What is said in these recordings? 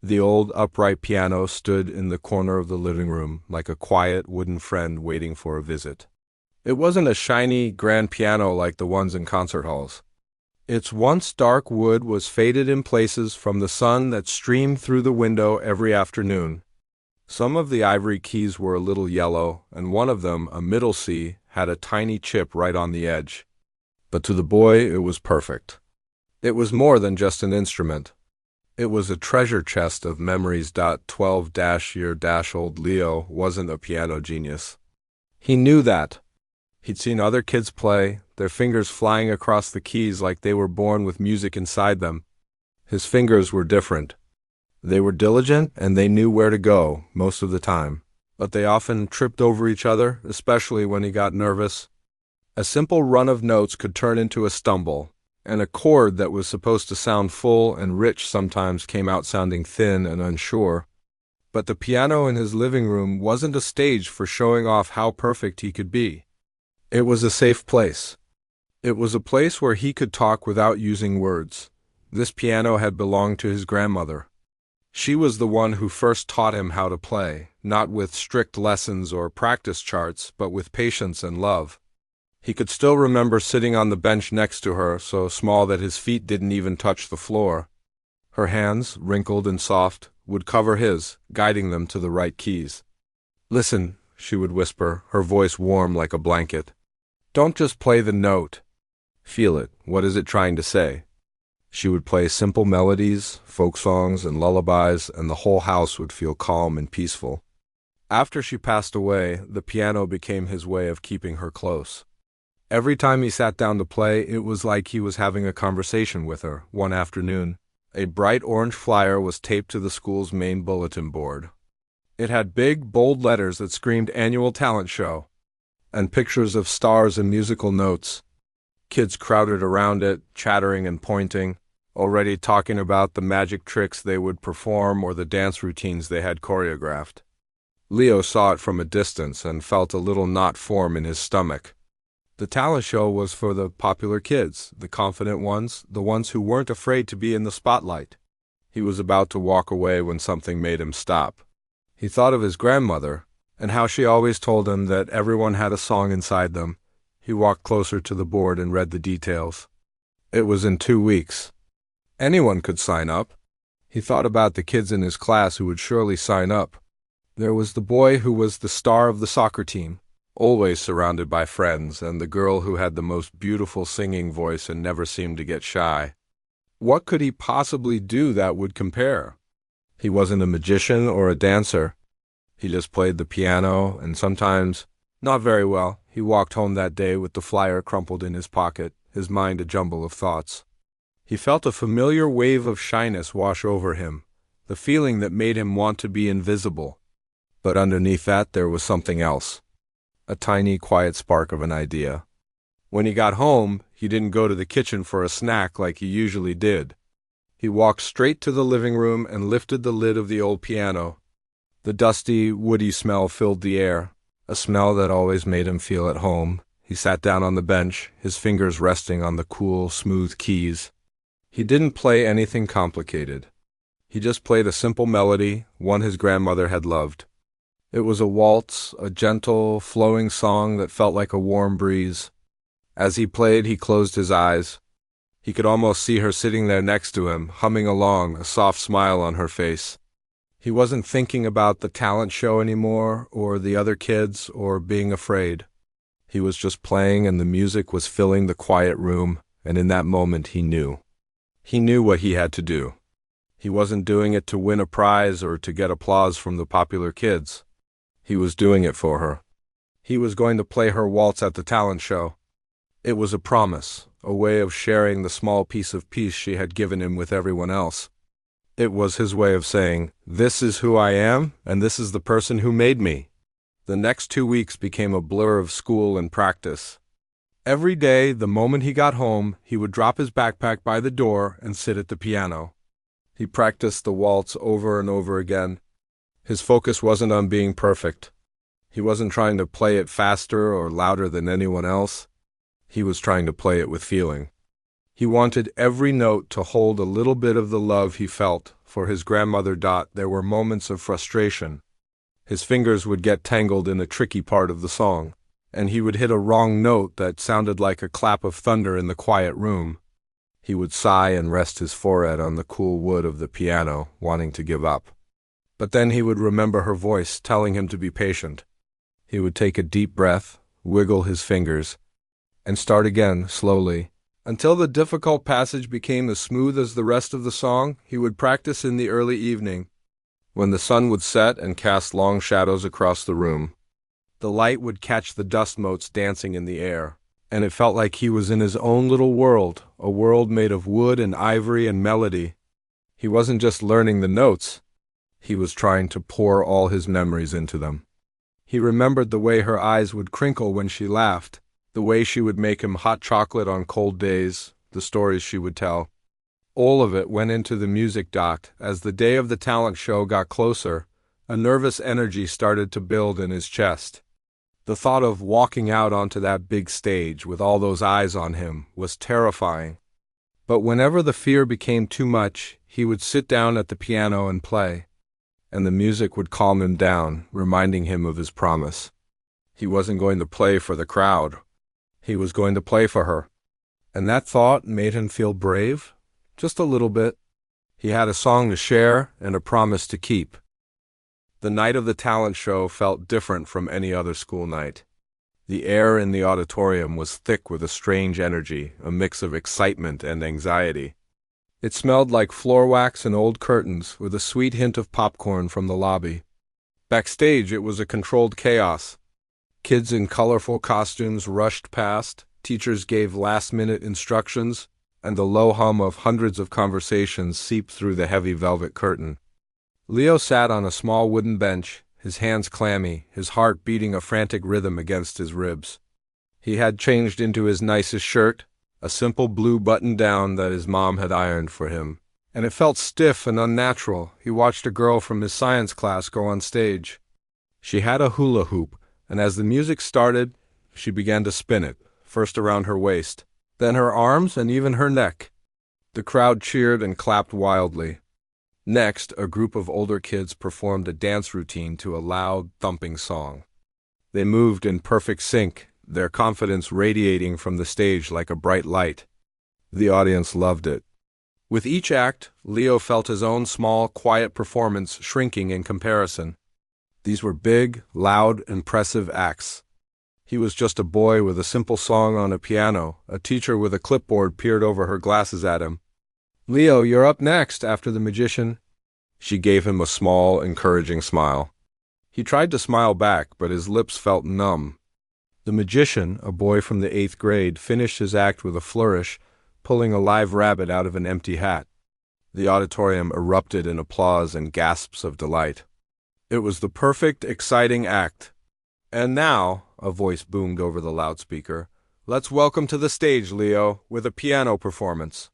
The old upright piano stood in the corner of the living room like a quiet wooden friend waiting for a visit. It wasn't a shiny, grand piano like the ones in concert halls. Its once dark wood was faded in places from the sun that streamed through the window every afternoon. Some of the ivory keys were a little yellow, and one of them, a middle C, had a tiny chip right on the edge. But to the boy, it was perfect. It was more than just an instrument. It was a treasure chest of memories. 12-year-old Leo wasn't a piano genius. He knew that. He'd seen other kids play, their fingers flying across the keys like they were born with music inside them. His fingers were different. They were diligent and they knew where to go most of the time, but they often tripped over each other, especially when he got nervous. A simple run of notes could turn into a stumble, and a chord that was supposed to sound full and rich sometimes came out sounding thin and unsure. But the piano in his living room wasn't a stage for showing off how perfect he could be. It was a safe place. It was a place where he could talk without using words. This piano had belonged to his grandmother. She was the one who first taught him how to play, not with strict lessons or practice charts, but with patience and love. He could still remember sitting on the bench next to her, so small that his feet didn't even touch the floor. Her hands, wrinkled and soft, would cover his, guiding them to the right keys. "Listen," she would whisper, her voice warm like a blanket. "Don't just play the note. Feel it. What is it trying to say?" She would play simple melodies, folk songs, and lullabies, and the whole house would feel calm and peaceful. After she passed away, the piano became his way of keeping her close. Every time he sat down to play, it was like he was having a conversation with her. One afternoon, a bright orange flyer was taped to the school's main bulletin board. It had big, bold letters that screamed annual talent show, and pictures of stars and musical notes. Kids crowded around it, chattering and pointing, already talking about the magic tricks they would perform or the dance routines they had choreographed. Leo saw it from a distance and felt a little knot form in his stomach. The talent show was for the popular kids, the confident ones, the ones who weren't afraid to be in the spotlight. He was about to walk away when something made him stop. He thought of his grandmother, and how she always told him that everyone had a song inside them. He walked closer to the board and read the details. It was in 2 weeks. Anyone could sign up. He thought about the kids in his class who would surely sign up. There was the boy who was the star of the soccer team, always surrounded by friends, and the girl who had the most beautiful singing voice and never seemed to get shy. What could he possibly do that would compare? He wasn't a magician or a dancer. He just played the piano, and sometimes, not very well. He walked home that day with the flyer crumpled in his pocket, his mind a jumble of thoughts. He felt a familiar wave of shyness wash over him, the feeling that made him want to be invisible. But underneath that there was something else, a tiny, quiet spark of an idea. When he got home, he didn't go to the kitchen for a snack like he usually did. He walked straight to the living room and lifted the lid of the old piano. The dusty, woody smell filled the air, a smell that always made him feel at home. He sat down on the bench, his fingers resting on the cool, smooth keys. He didn't play anything complicated. He just played a simple melody, one his grandmother had loved. It was a waltz, a gentle, flowing song that felt like a warm breeze. As he played, he closed his eyes. He could almost see her sitting there next to him, humming along, a soft smile on her face. He wasn't thinking about the talent show anymore, or the other kids, or being afraid. He was just playing, and the music was filling the quiet room, and in that moment he knew. He knew what he had to do. He wasn't doing it to win a prize or to get applause from the popular kids. He was doing it for her. He was going to play her waltz at the talent show. It was a promise, a way of sharing the small piece of peace she had given him with everyone else. It was his way of saying, "This is who I am, and this is the person who made me." The next 2 weeks became a blur of school and practice. Every day, the moment he got home, he would drop his backpack by the door and sit at the piano. He practiced the waltz over and over again. His focus wasn't on being perfect. He wasn't trying to play it faster or louder than anyone else. He was trying to play it with feeling. He wanted every note to hold a little bit of the love he felt for his grandmother. There were moments of frustration. His fingers would get tangled in a tricky part of the song, and he would hit a wrong note that sounded like a clap of thunder in the quiet room. He would sigh and rest his forehead on the cool wood of the piano, wanting to give up. But then he would remember her voice telling him to be patient. He would take a deep breath, wiggle his fingers, and start again, slowly. Until the difficult passage became as smooth as the rest of the song, he would practice in the early evening, when the sun would set and cast long shadows across the room. The light would catch the dust motes dancing in the air, and it felt like he was in his own little world, a world made of wood and ivory and melody. He wasn't just learning the notes, he was trying to pour all his memories into them. He remembered the way her eyes would crinkle when she laughed, the way she would make him hot chocolate on cold days, the stories she would tell. All of it went into the music. As the day of the talent show got closer, a nervous energy started to build in his chest. The thought of walking out onto that big stage with all those eyes on him was terrifying. But whenever the fear became too much, he would sit down at the piano and play, and the music would calm him down, reminding him of his promise. He wasn't going to play for the crowd. He was going to play for her. And that thought made him feel brave. Just a little bit. He had a song to share and a promise to keep. The night of the talent show felt different from any other school night. The air in the auditorium was thick with a strange energy, a mix of excitement and anxiety. It smelled like floor wax and old curtains, with a sweet hint of popcorn from the lobby. Backstage, it was a controlled chaos. Kids in colorful costumes rushed past, teachers gave last-minute instructions, and the low hum of hundreds of conversations seeped through the heavy velvet curtain. Leo sat on a small wooden bench, his hands clammy, his heart beating a frantic rhythm against his ribs. He had changed into his nicest shirt, a simple blue button-down that his mom had ironed for him, and it felt stiff and unnatural. He watched a girl from his science class go on stage. She had a hula hoop, and as the music started, she began to spin it, first around her waist, then her arms and even her neck. The crowd cheered and clapped wildly. Next, a group of older kids performed a dance routine to a loud, thumping song. They moved in perfect sync, their confidence radiating from the stage like a bright light. The audience loved it. With each act, Leo felt his own small, quiet performance shrinking in comparison. These were big, loud, impressive acts. He was just a boy with a simple song on a piano. A teacher with a clipboard peered over her glasses at him. "Leo, you're up next," after the magician. She gave him a small, encouraging smile. He tried to smile back, but his lips felt numb. The magician, a boy from the 8th grade, finished his act with a flourish, pulling a live rabbit out of an empty hat. The auditorium erupted in applause and gasps of delight. It was the perfect, exciting act. "And now," a voice boomed over the loudspeaker, "let's welcome to the stage, Leo, with a piano performance."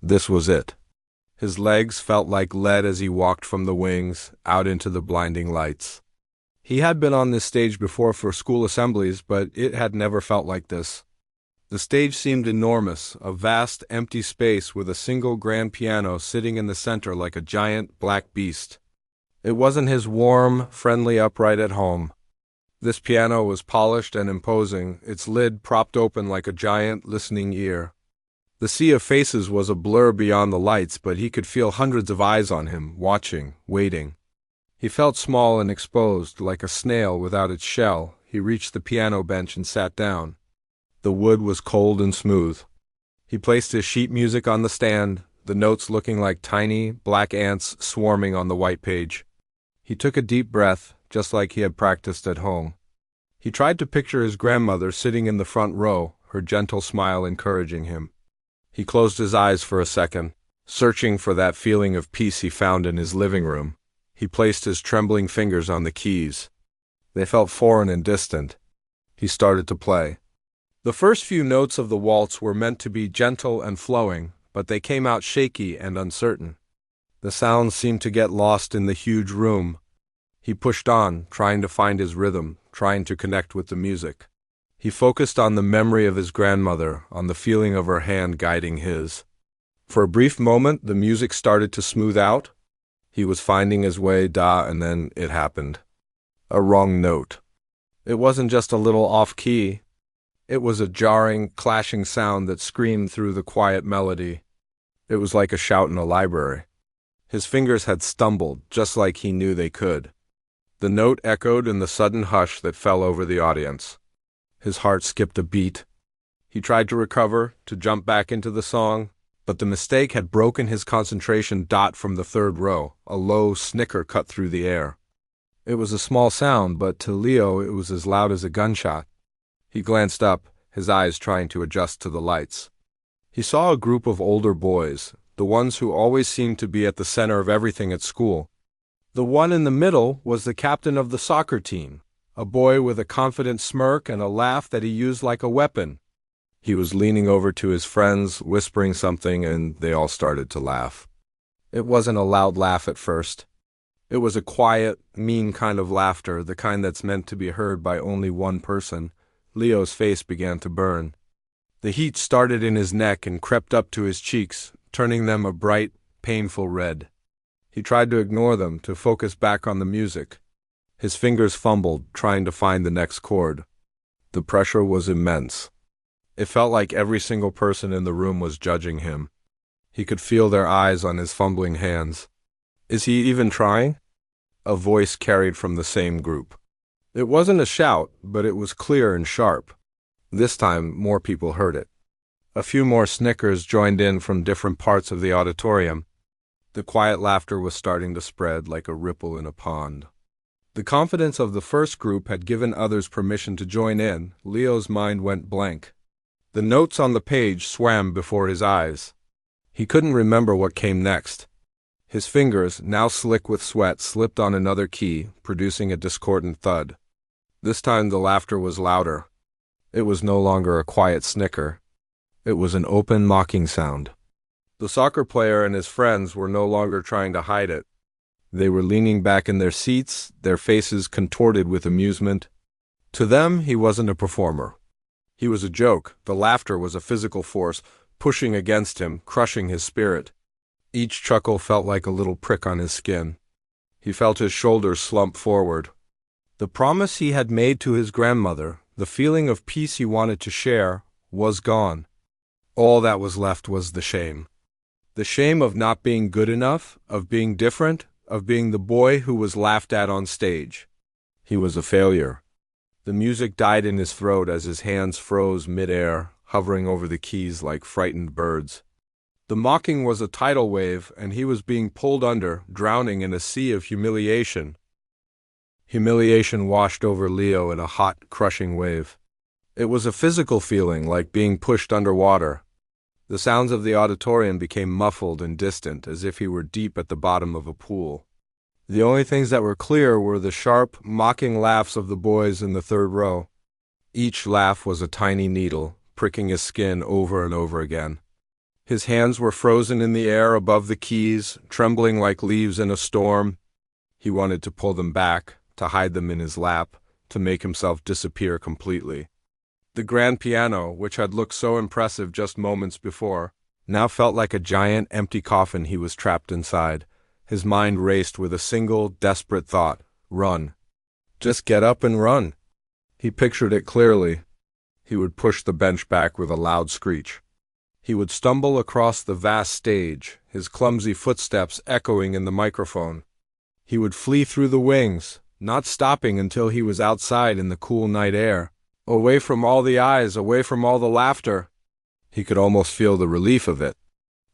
This was it. His legs felt like lead as he walked from the wings out into the blinding lights. He had been on this stage before for school assemblies, but it had never felt like this. The stage seemed enormous, a vast, empty space with a single grand piano sitting in the center like a giant, black beast. It wasn't his warm, friendly upright at home. This piano was polished and imposing, its lid propped open like a giant, listening ear. The sea of faces was a blur beyond the lights, but he could feel hundreds of eyes on him, watching, waiting. He felt small and exposed, like a snail without its shell. He reached the piano bench and sat down. The wood was cold and smooth. He placed his sheet music on the stand, the notes looking like tiny, black ants swarming on the white page. He took a deep breath, just like he had practiced at home. He tried to picture his grandmother sitting in the front row, her gentle smile encouraging him. He closed his eyes for a second, searching for that feeling of peace he found in his living room. He placed his trembling fingers on the keys. They felt foreign and distant. He started to play. The first few notes of the waltz were meant to be gentle and flowing, but they came out shaky and uncertain. The sounds seemed to get lost in the huge room. He pushed on, trying to find his rhythm, trying to connect with the music. He focused on the memory of his grandmother, on the feeling of her hand guiding his. For a brief moment, the music started to smooth out. He was finding his way, and then it happened. A wrong note. It wasn't just a little off-key. It was a jarring, clashing sound that screamed through the quiet melody. It was like a shout in a library. His fingers had stumbled, just like he knew they could. The note echoed in the sudden hush that fell over the audience. His heart skipped a beat. He tried to recover, to jump back into the song, but the mistake had broken his concentration. From the third row, a low snicker cut through the air. It was a small sound, but to Leo it was as loud as a gunshot. He glanced up, his eyes trying to adjust to the lights. He saw a group of older boys, the ones who always seemed to be at the center of everything at school. The one in the middle was the captain of the soccer team, a boy with a confident smirk and a laugh that he used like a weapon. He was leaning over to his friends, whispering something, and they all started to laugh. It wasn't a loud laugh at first. It was a quiet, mean kind of laughter, the kind that's meant to be heard by only one person. Leo's face began to burn. The heat started in his neck and crept up to his cheeks, turning them a bright, painful red. He tried to ignore them, to focus back on the music. His fingers fumbled, trying to find the next chord. The pressure was immense. It felt like every single person in the room was judging him. He could feel their eyes on his fumbling hands. Is he even trying? A voice carried from the same group. It wasn't a shout, but it was clear and sharp. This time, more people heard it. A few more snickers joined in from different parts of the auditorium. The quiet laughter was starting to spread like a ripple in a pond. The confidence of the first group had given others permission to join in. Leo's mind went blank. The notes on the page swam before his eyes. He couldn't remember what came next. His fingers, now slick with sweat, slipped on another key, producing a discordant thud. This time the laughter was louder. It was no longer a quiet snicker. It was an open, mocking sound. The soccer player and his friends were no longer trying to hide it. They were leaning back in their seats, their faces contorted with amusement. To them, he wasn't a performer. He was a joke. The laughter was a physical force, pushing against him, crushing his spirit. Each chuckle felt like a little prick on his skin. He felt his shoulders slump forward. The promise he had made to his grandmother, the feeling of peace he wanted to share, was gone. All that was left was the shame. The shame of not being good enough, of being different, of being the boy who was laughed at on stage. He was a failure. The music died in his throat as his hands froze mid-air, hovering over the keys like frightened birds. The mocking was a tidal wave, and he was being pulled under, drowning in a sea of humiliation. Humiliation washed over Leo in a hot, crushing wave. It was a physical feeling, like being pushed underwater. The sounds of the auditorium became muffled and distant, as if he were deep at the bottom of a pool. The only things that were clear were the sharp, mocking laughs of the boys in the third row. Each laugh was a tiny needle, pricking his skin over and over again. His hands were frozen in the air above the keys, trembling like leaves in a storm. He wanted to pull them back, to hide them in his lap, to make himself disappear completely. The grand piano, which had looked so impressive just moments before, now felt like a giant, empty coffin he was trapped inside. His mind raced with a single, desperate thought: run. Just get up and run. He pictured it clearly. He would push the bench back with a loud screech. He would stumble across the vast stage, his clumsy footsteps echoing in the microphone. He would flee through the wings, not stopping until he was outside in the cool night air, away from all the eyes, away from all the laughter. He could almost feel the relief of it,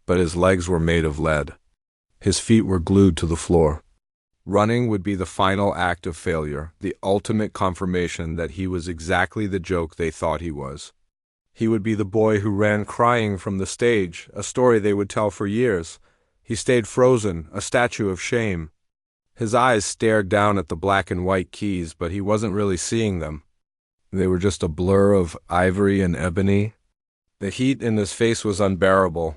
but his legs were made of lead. His feet were glued to the floor. Running would be the final act of failure, the ultimate confirmation that he was exactly the joke they thought he was. He would be the boy who ran crying from the stage, a story they would tell for years. He stayed frozen, a statue of shame. His eyes stared down at the black and white keys, but he wasn't really seeing them. They were just a blur of ivory and ebony. The heat in his face was unbearable.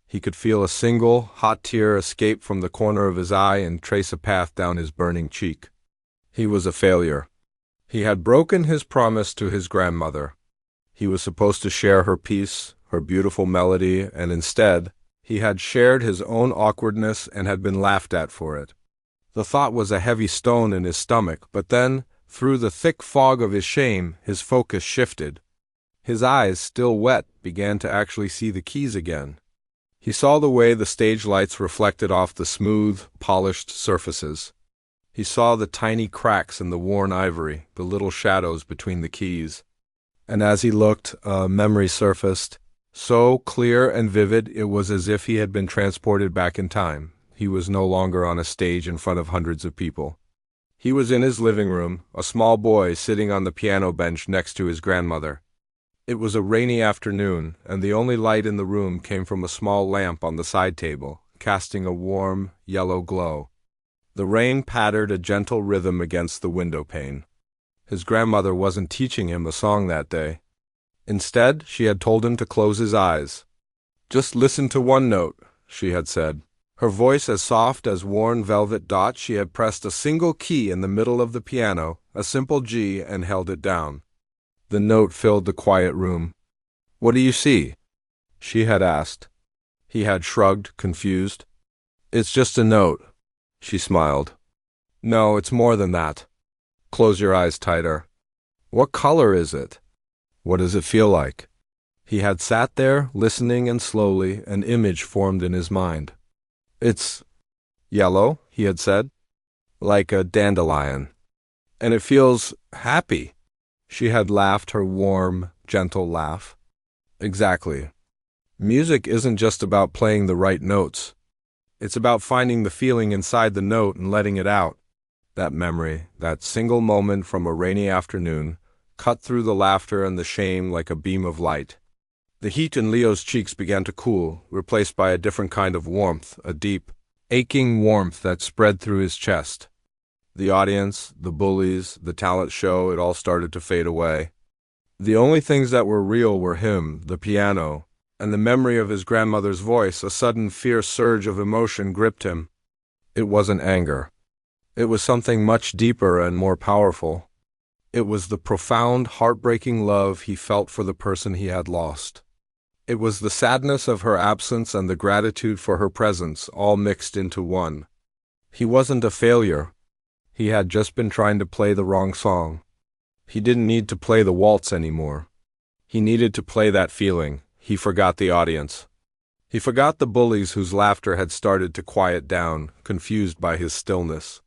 He could feel a single, hot tear escape from the corner of his eye and trace a path down his burning cheek. He was a failure. He had broken his promise to his grandmother. He was supposed to share her peace, her beautiful melody, and instead, He had shared his own awkwardness and had been laughed at for it. The thought was a heavy stone in his stomach, but then, through the thick fog of his shame, his focus shifted. His eyes, still wet, began to actually see the keys again. He saw the way the stage lights reflected off the smooth, polished surfaces. He saw the tiny cracks in the worn ivory, the little shadows between the keys. And as he looked, a memory surfaced, so clear and vivid it was as if he had been transported back in time. He was no longer on a stage in front of hundreds of people. He was in his living room, a small boy sitting on the piano bench next to his grandmother. It was a rainy afternoon, and the only light in the room came from a small lamp on the side table, casting a warm, yellow glow. The rain pattered a gentle rhythm against the window pane. His grandmother wasn't teaching him a song that day. Instead, she had told him to close his eyes. "Just listen to one note," she had said. Her voice as soft as worn velvet dots. She had pressed a single key in the middle of the piano, a simple G, and held it down. The note filled the quiet room. "What do you see?" she had asked. He had shrugged, confused. "It's just a note," she smiled. "No, it's more than that. Close your eyes tighter. What color is it? What does it feel like?" He had sat there, listening, and slowly an image formed in his mind. "It's yellow," he had said, "like a dandelion. And it feels happy." She had laughed her warm, gentle laugh. "Exactly. Music isn't just about playing the right notes. It's about finding the feeling inside the note and letting it out." That memory, that single moment from a rainy afternoon, cut through the laughter and the shame like a beam of light. The heat in Leo's cheeks began to cool, replaced by a different kind of warmth, a deep, aching warmth that spread through his chest. The audience, the bullies, the talent show, it all started to fade away. The only things that were real were him, the piano, and the memory of his grandmother's voice. A sudden fierce surge of emotion gripped him. It wasn't anger. It was something much deeper and more powerful. It was the profound, heartbreaking love he felt for the person he had lost. It was the sadness of her absence and the gratitude for her presence, all mixed into one. He wasn't a failure. He had just been trying to play the wrong song. He didn't need to play the waltz anymore. He needed to play that feeling. He forgot the audience. He forgot the bullies whose laughter had started to quiet down, confused by his stillness.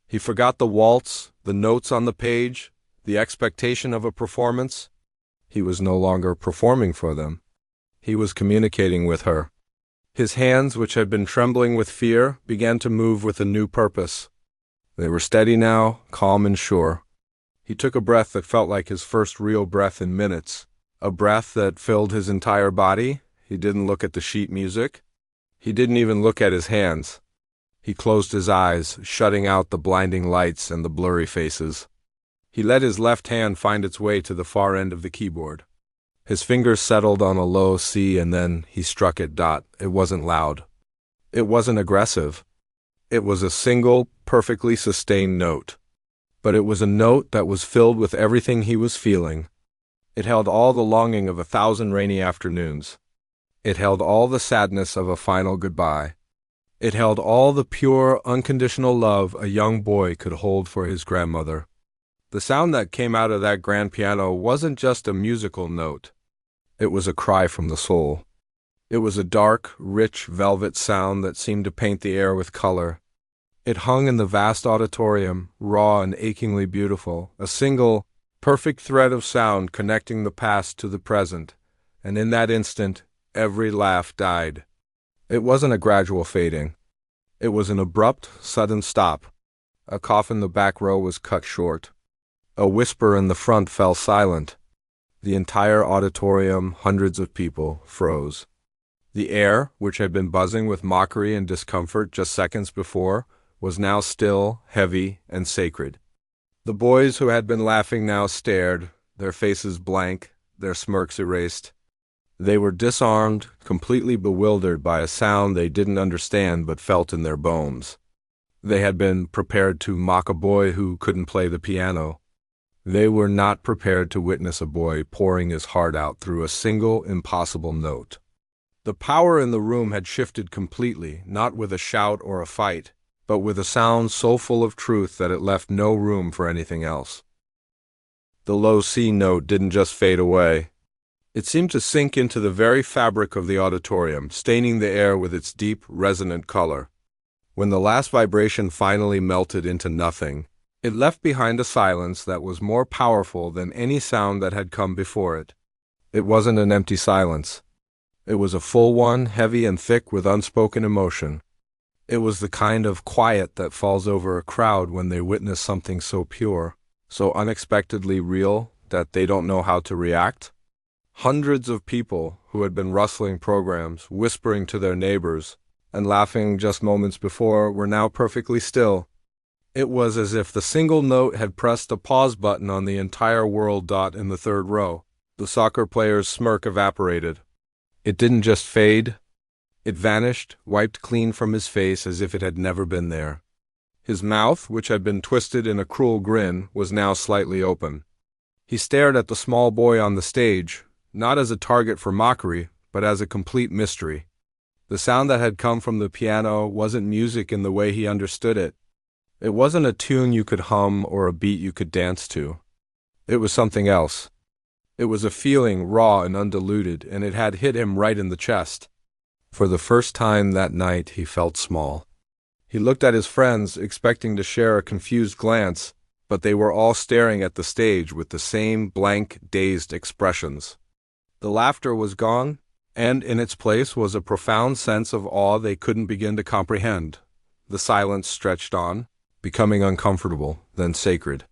He forgot the waltz, the notes on the page, the expectation of a performance. He was no longer performing for them. He was communicating with her. His hands, which had been trembling with fear, began to move with a new purpose. They were steady now, calm and sure. He took a breath that felt like his first real breath in minutes, a breath that filled his entire body. He didn't look at the sheet music. He didn't even look at his hands. He closed his eyes, shutting out the blinding lights and the blurry faces. He let his left hand find its way to the far end of the keyboard. His fingers settled on a low C, and then he struck it. It wasn't loud. It wasn't aggressive. It was a single, perfectly sustained note. But it was a note that was filled with everything he was feeling. It held all the longing of 1,000 rainy afternoons. It held all the sadness of a final goodbye. It held all the pure, unconditional love a young boy could hold for his grandmother. The sound that came out of that grand piano wasn't just a musical note. It was a cry from the soul. It was a dark, rich, velvet sound that seemed to paint the air with color. It hung in the vast auditorium, raw and achingly beautiful, a single, perfect thread of sound connecting the past to the present, and in that instant, every laugh died. It wasn't a gradual fading. It was an abrupt, sudden stop. A cough in the back row was cut short. A whisper in the front fell silent. The entire auditorium, hundreds of people, froze. The air, which had been buzzing with mockery and discomfort just seconds before, was now still, heavy, and sacred. The boys who had been laughing now stared, their faces blank, their smirks erased. They were disarmed, completely bewildered by a sound they didn't understand but felt in their bones. They had been prepared to mock a boy who couldn't play the piano. They were not prepared to witness a boy pouring his heart out through a single impossible note. The power in the room had shifted completely, not with a shout or a fight, but with a sound so full of truth that it left no room for anything else. The low C note didn't just fade away. It seemed to sink into the very fabric of the auditorium, staining the air with its deep, resonant color. When the last vibration finally melted into nothing, it left behind a silence that was more powerful than any sound that had come before it. It wasn't an empty silence. It was a full one, heavy and thick with unspoken emotion. It was the kind of quiet that falls over a crowd when they witness something so pure, so unexpectedly real that they don't know how to react. Hundreds of people who had been rustling programs, whispering to their neighbors, and laughing just moments before were now perfectly still. It was as if the single note had pressed a pause button on the entire world. In the third row, the soccer player's smirk evaporated. It didn't just fade. It vanished, wiped clean from his face as if it had never been there. His mouth, which had been twisted in a cruel grin, was now slightly open. He stared at the small boy on the stage, not as a target for mockery, but as a complete mystery. The sound that had come from the piano wasn't music in the way he understood it. It wasn't a tune you could hum or a beat you could dance to. It was something else. It was a feeling raw and undiluted, and it had hit him right in the chest. For the first time that night, he felt small. He looked at his friends, expecting to share a confused glance, but they were all staring at the stage with the same blank, dazed expressions. The laughter was gone, and in its place was a profound sense of awe they couldn't begin to comprehend. The silence stretched on, becoming uncomfortable, then sacred.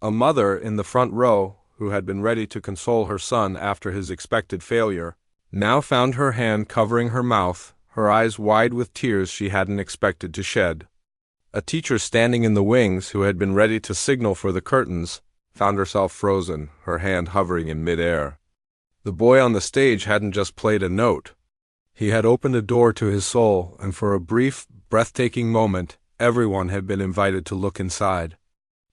A mother in the front row, who had been ready to console her son after his expected failure, now found her hand covering her mouth, her eyes wide with tears she hadn't expected to shed. A teacher standing in the wings, who had been ready to signal for the curtains, found herself frozen, her hand hovering in midair. The boy on the stage hadn't just played a note. He had opened a door to his soul, and for a brief, breathtaking moment, everyone had been invited to look inside.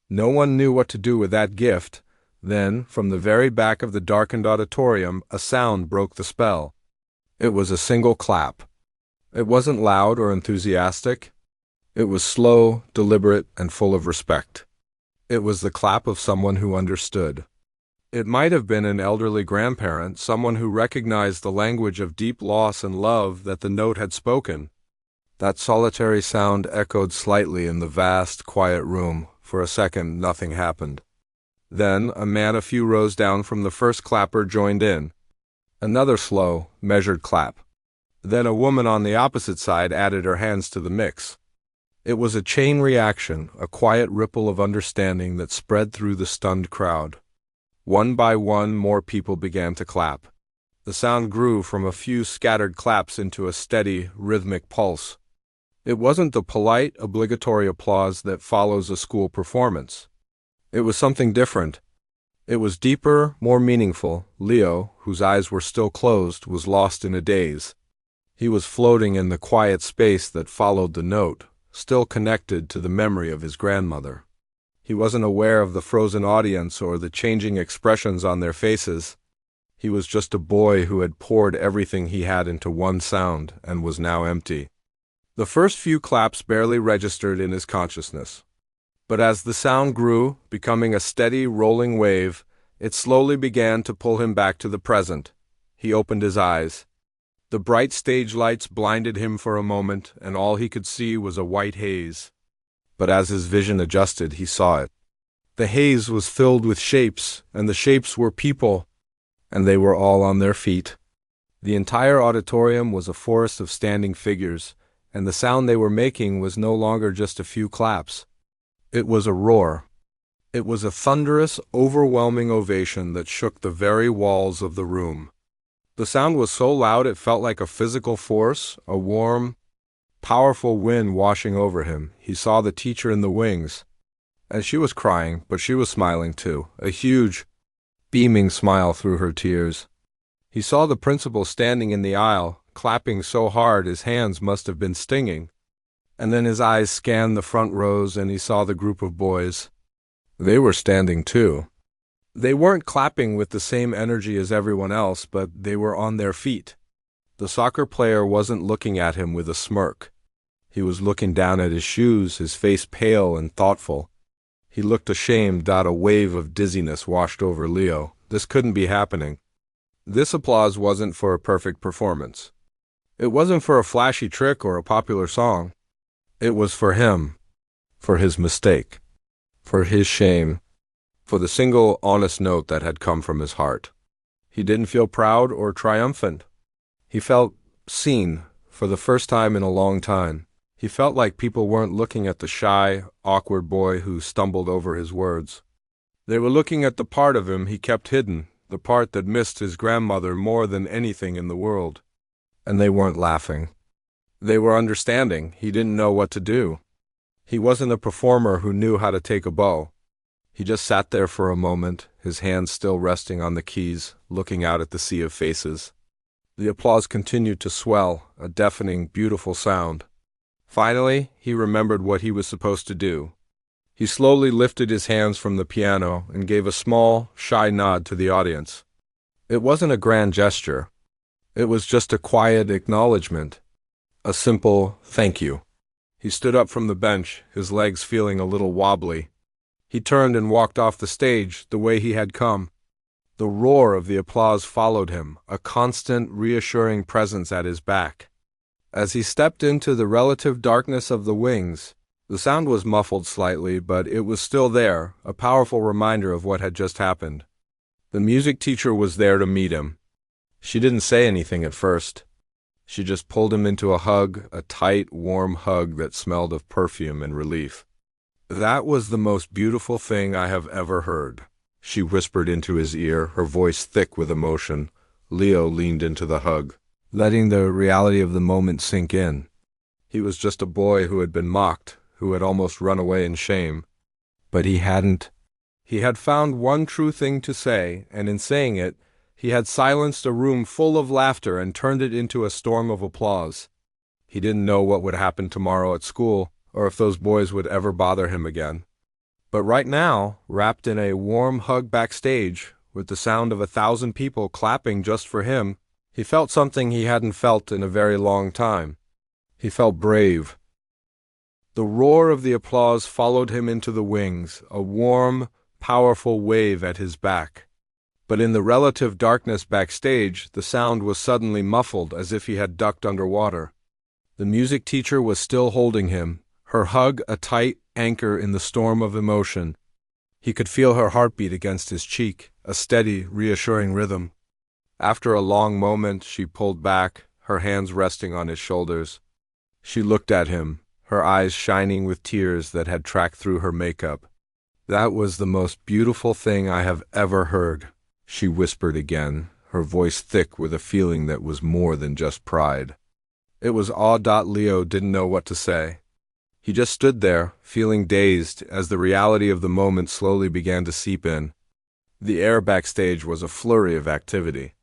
No one knew what to do with that gift. Then, from the very back of the darkened auditorium, a sound broke the spell. It was a single clap. It wasn't loud or enthusiastic. It was slow, deliberate, and full of respect. It was the clap of someone who understood. It might have been an elderly grandparent, someone who recognized the language of deep loss and love that the note had spoken. That solitary sound echoed slightly in the vast, quiet room. For a second, nothing happened. Then, a man a few rows down from the first clapper joined in. Another slow, measured clap. Then a woman on the opposite side added her hands to the mix. It was a chain reaction, a quiet ripple of understanding that spread through the stunned crowd. One by one, more people began to clap. The sound grew from a few scattered claps into a steady, rhythmic pulse. It wasn't the polite, obligatory applause that follows a school performance. It was something different. It was deeper, more meaningful. Leo, whose eyes were still closed, was lost in a daze. He was floating in the quiet space that followed the note, still connected to the memory of his grandmother. He wasn't aware of the frozen audience or the changing expressions on their faces. He was just a boy who had poured everything he had into one sound and was now empty. The first few claps barely registered in his consciousness. But as the sound grew, becoming a steady, rolling wave, it slowly began to pull him back to the present. He opened his eyes. The bright stage lights blinded him for a moment, and all he could see was a white haze. But as his vision adjusted, he saw it. The haze was filled with shapes, and the shapes were people, and they were all on their feet. The entire auditorium was a forest of standing figures, and the sound they were making was no longer just a few claps. It was a roar. It was a thunderous, overwhelming ovation that shook the very walls of the room. The sound was so loud it felt like a physical force, a warm, powerful wind washing over him. He saw the teacher in the wings, and she was crying, but she was smiling too, a huge, beaming smile through her tears. He saw the principal standing in the aisle, clapping so hard his hands must have been stinging. And then his eyes scanned the front rows and he saw the group of boys. They were standing too. They weren't clapping with the same energy as everyone else, but they were on their feet. The soccer player wasn't looking at him with a smirk. He was looking down at his shoes, his face pale and thoughtful. He looked ashamed. A wave of dizziness washed over Leo. This couldn't be happening. This applause wasn't for a perfect performance. It wasn't for a flashy trick or a popular song. It was for him, for his mistake, for his shame, for the single honest note that had come from his heart. He didn't feel proud or triumphant. He felt seen for the first time in a long time. He felt like people weren't looking at the shy, awkward boy who stumbled over his words. They were looking at the part of him he kept hidden, the part that missed his grandmother more than anything in the world. And they weren't laughing. They were understanding. He didn't know what to do. He wasn't a performer who knew how to take a bow. He just sat there for a moment, his hands still resting on the keys, looking out at the sea of faces. The applause continued to swell, a deafening, beautiful sound. Finally, he remembered what he was supposed to do. He slowly lifted his hands from the piano and gave a small, shy nod to the audience. It wasn't a grand gesture. It was just a quiet acknowledgement, a simple thank you. He stood up from the bench, his legs feeling a little wobbly. He turned and walked off the stage the way he had come. The roar of the applause followed him, a constant, reassuring presence at his back. As he stepped into the relative darkness of the wings, the sound was muffled slightly, but it was still there, a powerful reminder of what had just happened. The music teacher was there to meet him. She didn't say anything at first. She just pulled him into a hug, a tight, warm hug that smelled of perfume and relief. "That was the most beautiful thing I have ever heard," she whispered into his ear, her voice thick with emotion. Leo leaned into the hug, letting the reality of the moment sink in. He was just a boy who had been mocked, who had almost run away in shame. But he hadn't. He had found one true thing to say, and in saying it, he had silenced a room full of laughter and turned it into a storm of applause. He didn't know what would happen tomorrow at school, or if those boys would ever bother him again. But right now, wrapped in a warm hug backstage, with the sound of 1,000 people clapping just for him, he felt something he hadn't felt in a very long time. He felt brave. The roar of the applause followed him into the wings, a warm, powerful wave at his back. But in the relative darkness backstage, the sound was suddenly muffled as if he had ducked underwater. The music teacher was still holding him, her hug a tight anchor in the storm of emotion. He could feel her heartbeat against his cheek, a steady, reassuring rhythm. After a long moment, she pulled back, her hands resting on his shoulders. She looked at him, her eyes shining with tears that had tracked through her makeup. "That was the most beautiful thing I have ever heard," she whispered again, her voice thick with a feeling that was more than just pride. It was odd. Leo didn't know what to say. He just stood there, feeling dazed, as the reality of the moment slowly began to seep in. The air backstage was a flurry of activity.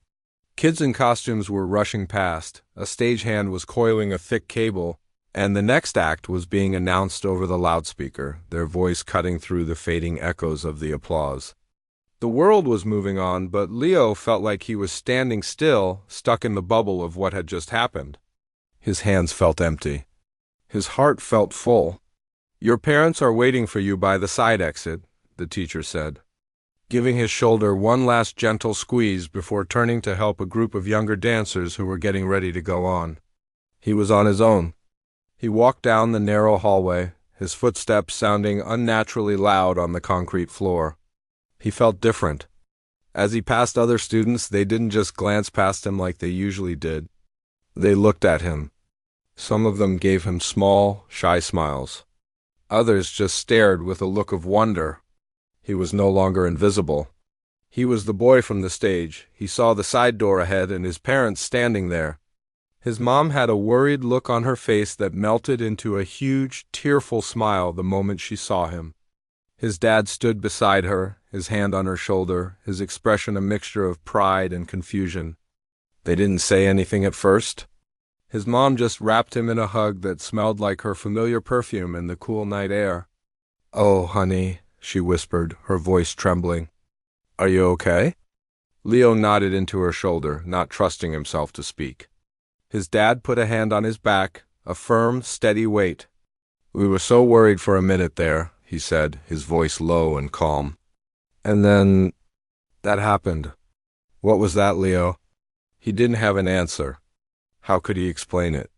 Kids in costumes were rushing past, a stagehand was coiling a thick cable, and the next act was being announced over the loudspeaker, their voice cutting through the fading echoes of the applause. The world was moving on, but Leo felt like he was standing still, stuck in the bubble of what had just happened. His hands felt empty. His heart felt full. "Your parents are waiting for you by the side exit," the teacher said, giving his shoulder one last gentle squeeze before turning to help a group of younger dancers who were getting ready to go on. He was on his own. He walked down the narrow hallway, his footsteps sounding unnaturally loud on the concrete floor. He felt different. As he passed other students, they didn't just glance past him like they usually did. They looked at him. Some of them gave him small, shy smiles. Others just stared with a look of wonder. He was no longer invisible. He was the boy from the stage. He saw the side door ahead and his parents standing there. His mom had a worried look on her face that melted into a huge, tearful smile the moment she saw him. His dad stood beside her, his hand on her shoulder, his expression a mixture of pride and confusion. They didn't say anything at first. His mom just wrapped him in a hug that smelled like her familiar perfume in the cool night air. "Oh, honey," she whispered, her voice trembling. "Are you okay?" Leo nodded into her shoulder, not trusting himself to speak. His dad put a hand on his back, a firm, steady weight. "We were so worried for a minute there," he said, his voice low and calm. "And then that happened." "What was that, Leo?" He didn't have an answer. How could he explain it?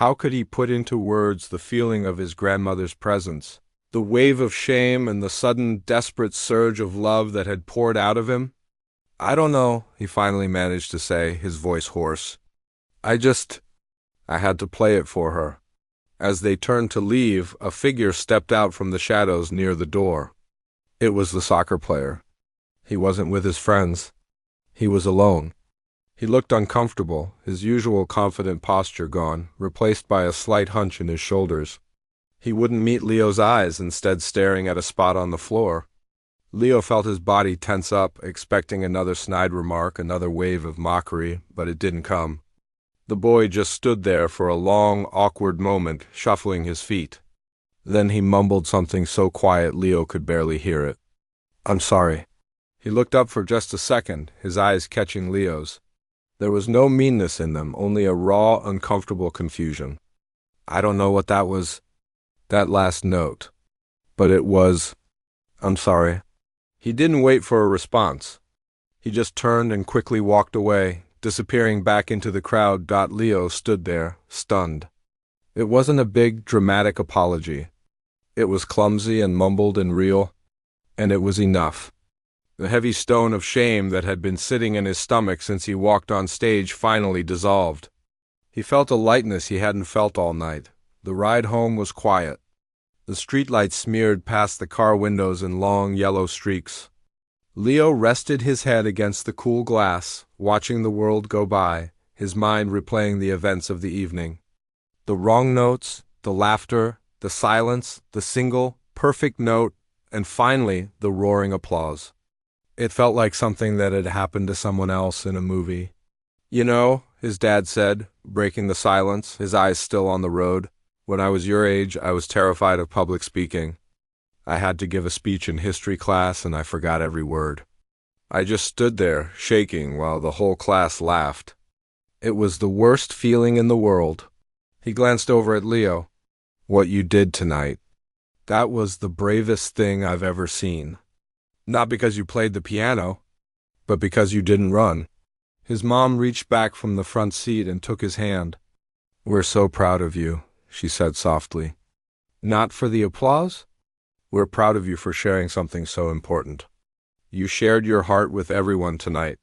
How could he put into words the feeling of his grandmother's presence, the wave of shame and the sudden, desperate surge of love that had poured out of him? "I don't know," he finally managed to say, his voice hoarse. I had to play it for her." As they turned to leave, a figure stepped out from the shadows near the door. It was the soccer player. He wasn't with his friends. He was alone. He looked uncomfortable, his usual confident posture gone, replaced by a slight hunch in his shoulders. He wouldn't meet Leo's eyes, instead staring at a spot on the floor. Leo felt his body tense up, expecting another snide remark, another wave of mockery, but it didn't come. The boy just stood there for a long, awkward moment, shuffling his feet. Then he mumbled something so quiet Leo could barely hear it. "I'm sorry." He looked up for just a second, his eyes catching Leo's. There was no meanness in them, only a raw, uncomfortable confusion. "I don't know what that was, that last note. But it was. I'm sorry." He didn't wait for a response. He just turned and quickly walked away, disappearing back into the crowd. Leo stood there, stunned. It wasn't a big, dramatic apology. It was clumsy and mumbled and real, and it was enough. The heavy stone of shame that had been sitting in his stomach since he walked on stage finally dissolved. He felt a lightness he hadn't felt all night. The ride home was quiet. The streetlights smeared past the car windows in long yellow streaks. Leo rested his head against the cool glass, watching the world go by, his mind replaying the events of the evening. The wrong notes, the laughter, the silence, the single, perfect note, and finally the roaring applause. It felt like something that had happened to someone else in a movie. "You know," his dad said, breaking the silence, his eyes still on the road, "when I was your age, I was terrified of public speaking. I had to give a speech in history class, and I forgot every word. I just stood there, shaking, while the whole class laughed. It was the worst feeling in the world." He glanced over at Leo. "What you did tonight, that was the bravest thing I've ever seen. Not because you played the piano, but because you didn't run." His mom reached back from the front seat and took his hand. "We're so proud of you," she said softly. "Not for the applause? We're proud of you for sharing something so important. You shared your heart with everyone tonight."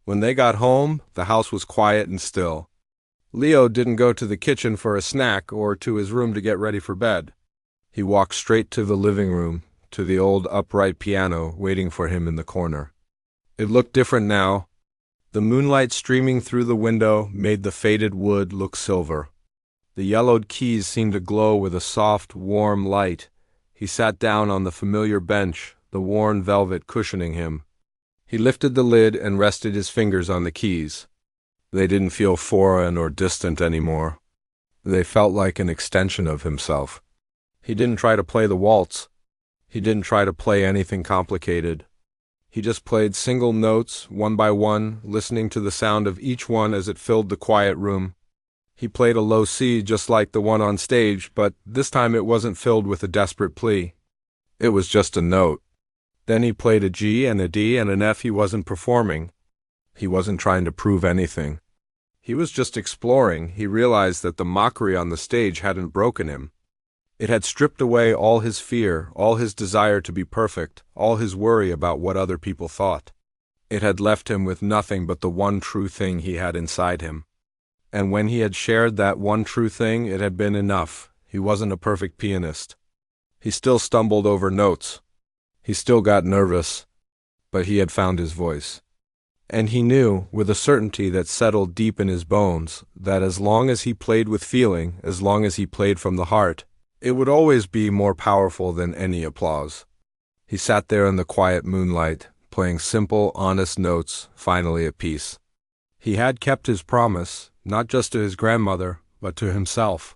When they got home, the house was quiet and still. Leo didn't go to the kitchen for a snack or to his room to get ready for bed. He walked straight to the living room, to the old upright piano waiting for him in the corner. It looked different now. The moonlight streaming through the window made the faded wood look silver. The yellowed keys seemed to glow with a soft, warm light. He sat down on the familiar bench, the worn velvet cushioning him. He lifted the lid and rested his fingers on the keys. They didn't feel foreign or distant anymore. They felt like an extension of himself. He didn't try to play the waltz. He didn't try to play anything complicated. He just played single notes, one by one, listening to the sound of each one as it filled the quiet room. He played a low C just like the one on stage, but this time it wasn't filled with a desperate plea. It was just a note. Then he played a G and a D and an F. He wasn't performing. He wasn't trying to prove anything. He was just exploring. He realized that the mockery on the stage hadn't broken him. It had stripped away all his fear, all his desire to be perfect, all his worry about what other people thought. It had left him with nothing but the one true thing he had inside him. And when he had shared that one true thing, it had been enough. He wasn't a perfect pianist. He still stumbled over notes. He still got nervous. But he had found his voice. And he knew, with a certainty that settled deep in his bones, that as long as he played with feeling, as long as he played from the heart, it would always be more powerful than any applause. He sat there in the quiet moonlight, playing simple, honest notes, finally at peace. He had kept his promise, not just to his grandmother, but to himself.